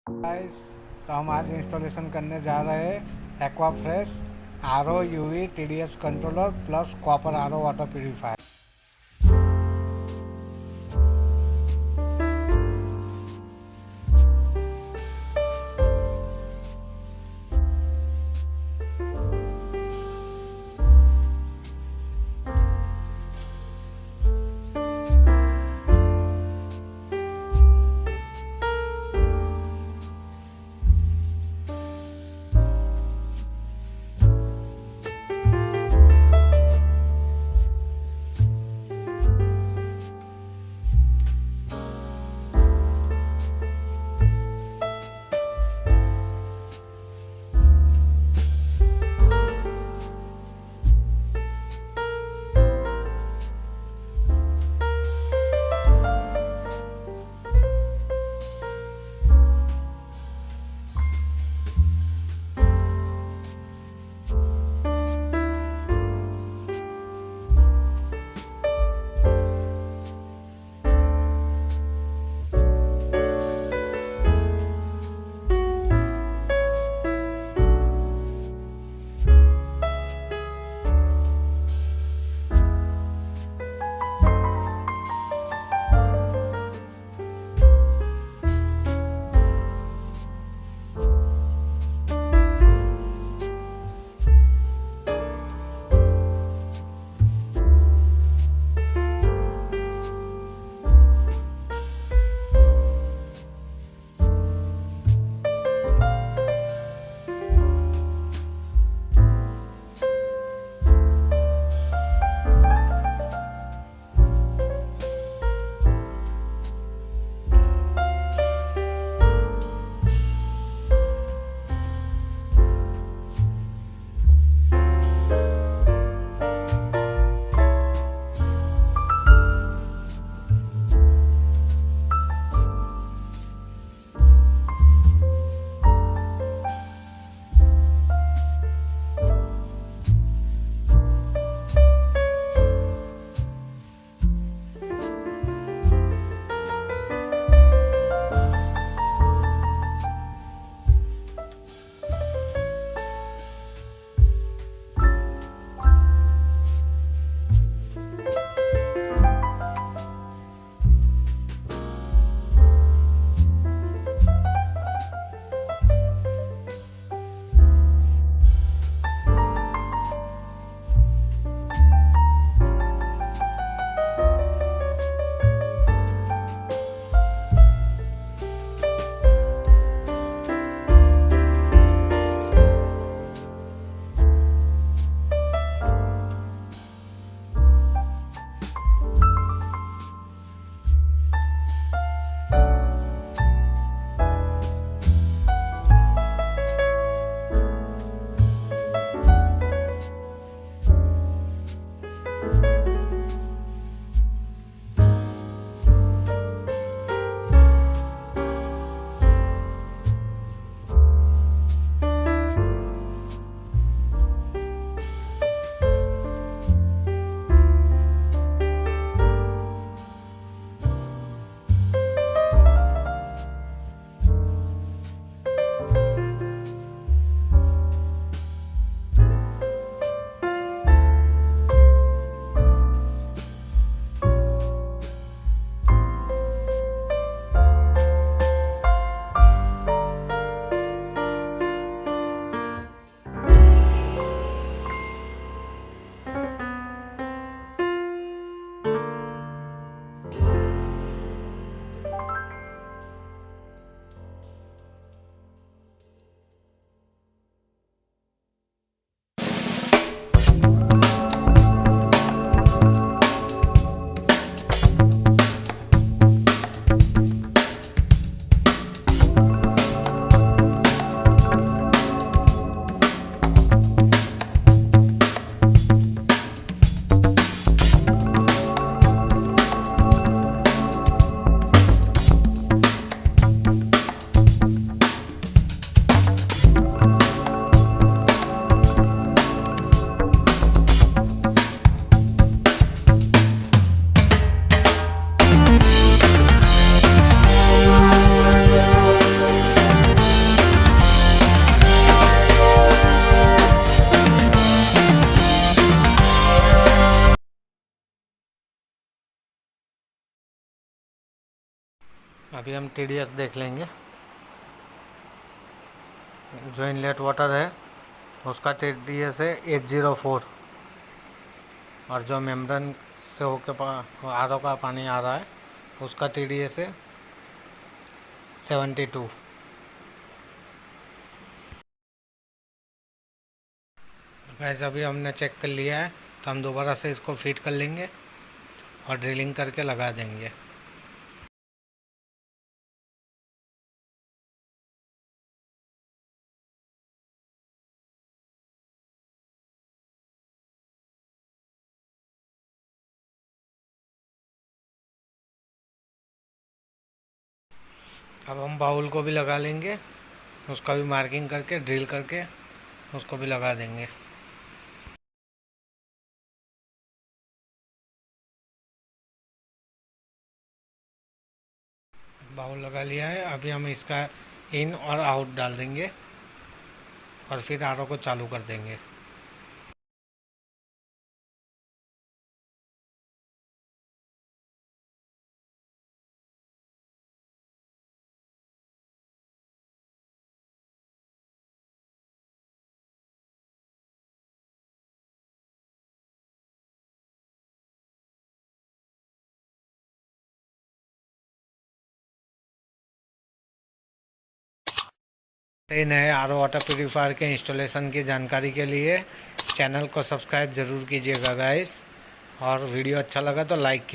Guys, तो हम आज इंस्टॉलेशन करने जा रहे हैं aqua fresh R O UV TDS controller plus copper R O water purifier. अभी हम TDS देख लेंगे। जो इनलेट वाटर है उसका TDS है 804, और जो मेम्ब्रेन से होके RO का पानी आ रहा है उसका TDS है 72। गाइस अभी हमने चेक कर लिया है, तो हम दोबारा से इसको फीड कर लेंगे और ड्रिलिंग करके लगा देंगे। अब हम बाउल को भी लगा लेंगे, उसका भी मार्किंग करके ड्रिल करके उसको भी लगा देंगे। बाउल लगा लिया है, अभी हम इसका इन और आउट डाल देंगे और फिर RO को चालू कर देंगे। नए RO वाटर प्यूरीफायर के इंस्टॉलेशन की जानकारी के लिए चैनल को सब्सक्राइब ज़रूर कीजिएगा गाइस, और वीडियो अच्छा लगा तो लाइक कीजिए।